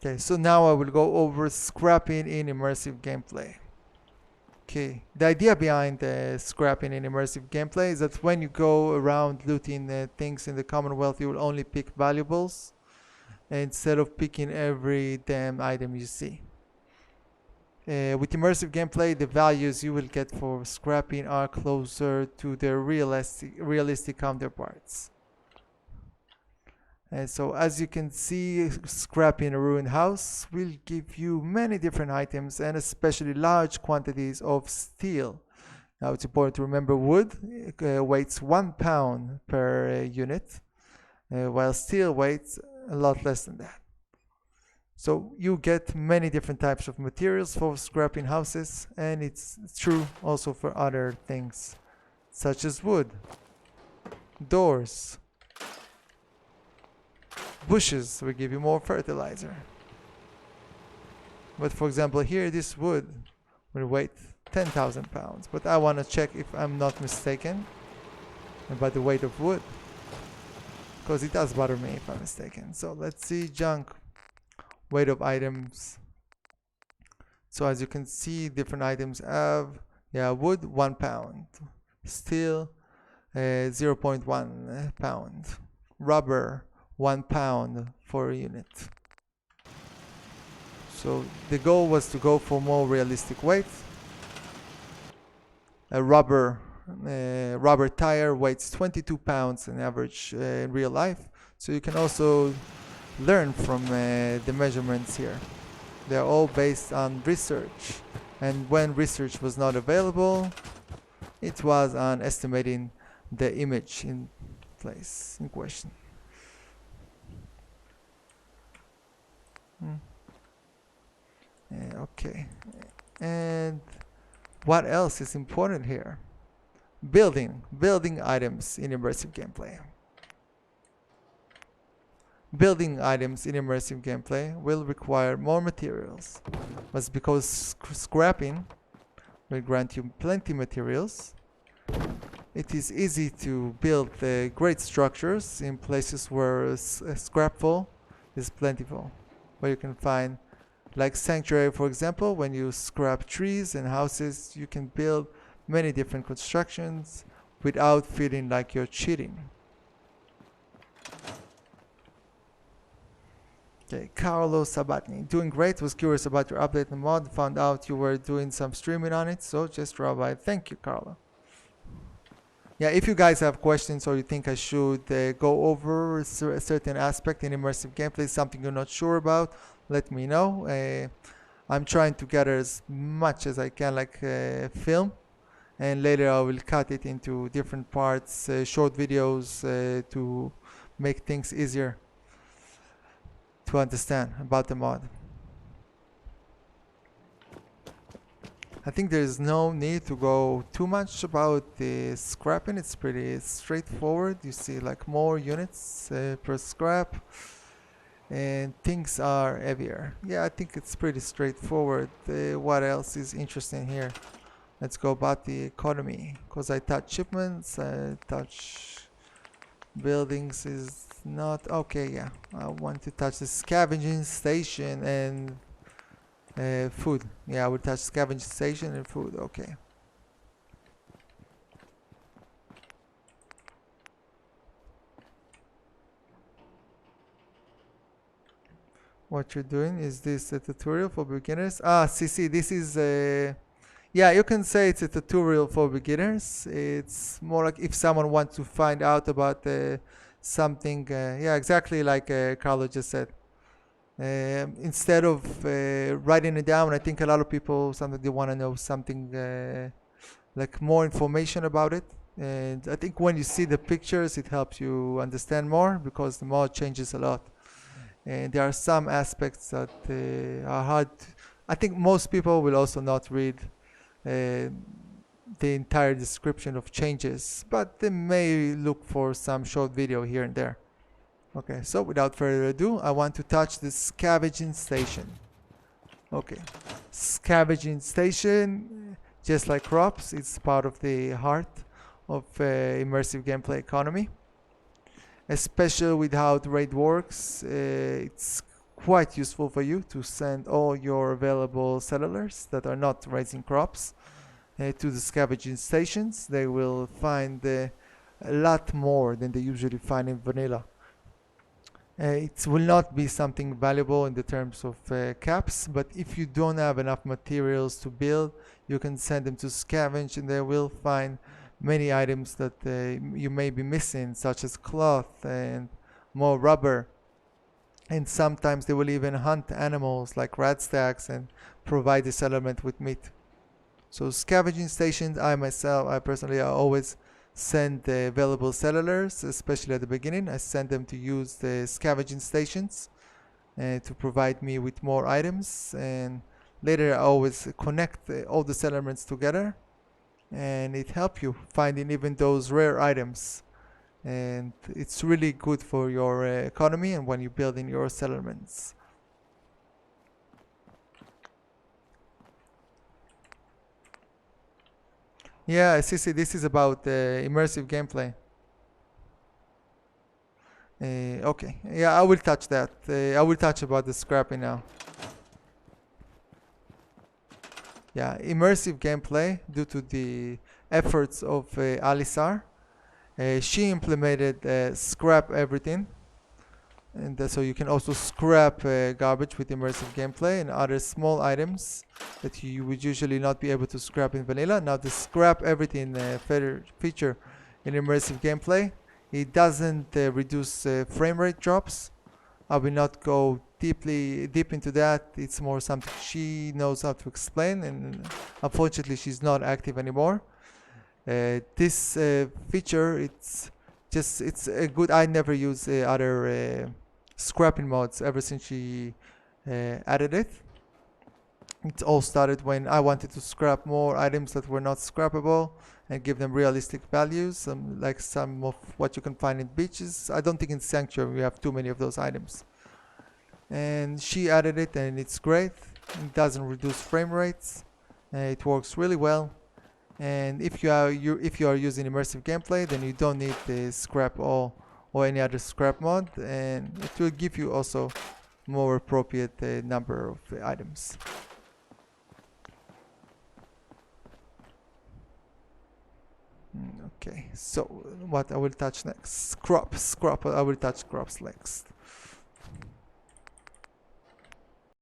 Okay, so now I will go over scrapping in immersive gameplay. Okay, the idea behind scrapping in immersive gameplay is that when you go around looting things in the Commonwealth, you will only pick valuables instead of picking every damn item you see. With immersive gameplay, the values you will get for scrapping are closer to their realistic counterparts. And so as you can see, scrapping a ruined house will give you many different items and especially large quantities of steel. Now it's important to remember wood weighs 1 pound per unit, while steel weighs a lot less than that. So you get many different types of materials for scrapping houses, and it's true also for other things, such as wood, doors, bushes will give you more fertilizer. But for example here, this wood will weigh 10,000 pounds, but I want to check if I'm not mistaken about the weight of wood, because it does bother me if I'm mistaken. So let's see, junk, weight of items. So as you can see, different items have, wood 1 pound, steel 0.1 pound, rubber 1 pound for a unit. So the goal was to go for more realistic weight. A rubber tire weighs 22 pounds on average in real life. So you can also learn from the measurements here. They're all based on research, and when research was not available, it was on estimating the image in place in question. Okay, and what else is important here? Building items in immersive gameplay. Building items in immersive gameplay will require more materials, but because scrapping will grant you plenty materials, it is easy to build great structures in places where scrapful is plentiful, where you can find, like Sanctuary for example. When you scrap trees and houses, you can build many different constructions without feeling like you're cheating. Okay, Carlo Sabatni, doing great. Was curious about your update and mod. Found out you were doing some streaming on it, so just drop by. Thank you, Carlo. Yeah, if you guys have questions or you think I should go over a certain aspect in immersive gameplay, something you're not sure about, let me know. I'm trying to gather as much as I can, like film, and later I will cut it into different parts, short videos, to make things easier to understand about the mod. I think there's no need to go too much about the scrapping. It's pretty straightforward. You see like more units per scrap, and things are heavier. Yeah, I think it's pretty straightforward. What else is interesting here? Let's go about the economy, because I touch shipments, I touch buildings is not okay. Yeah, I want to touch the scavenging station and food. Yeah, I will touch scavenging station and food. Okay. What you're doing, is this a tutorial for beginners? Ah, see, this is a, yeah, you can say it's a tutorial for beginners. It's more like if someone wants to find out about something, yeah, exactly like Carlo just said. Instead of writing it down, I think a lot of people sometimes they want to know something like more information about it. And I think when you see the pictures, it helps you understand more, because the mod changes a lot. And there are some aspects that are hard. I think most people will also not read the entire description of changes, but they may look for some short video here and there. Okay, so without further ado, I want to touch the scavenging station. Okay, scavenging station, just like crops, it's part of the heart of immersive gameplay economy. Especially with how the raid works, it's quite useful for you to send all your available settlers that are not raising crops to the scavenging stations. They will find a lot more than they usually find in vanilla. It will not be something valuable in the terms of caps, but if you don't have enough materials to build, you can send them to scavenge and they will find many items that you may be missing, such as cloth and more rubber. And sometimes they will even hunt animals like rat stacks and provide the settlement with meat. So scavenging stations, I personally, I always send the available settlers, especially at the beginning. I send them to use the scavenging stations to provide me with more items. And later I always connect all the settlements together. And it helps you finding even those rare items. And it's really good for your economy and when you build in your settlements. Yeah, see, this is about immersive gameplay. Okay, yeah, I will touch that. I will touch about the scrapping now. Yeah, immersive gameplay due to the efforts of Alisar. She implemented scrap everything, and so you can also scrap garbage with immersive gameplay and other small items that you would usually not be able to scrap in vanilla. Now the scrap everything feature in immersive gameplay, it doesn't reduce frame rate drops. I will not go deep into that. It's more something she knows how to explain, and unfortunately she's not active anymore. This feature, it's a good. I never use other scrapping mods ever since she added it. It all started when I wanted to scrap more items that were not scrappable and give them realistic values, like some of what you can find in beaches. I don't think in Sanctuary we have too many of those items. And she added it, and it's great. It doesn't reduce frame rates. It works really well. And if you are using immersive gameplay, then you don't need the scrap or any other scrap mod, and it will give you also more appropriate number of items. Okay, so what I will touch next? Crops. I will touch crops next.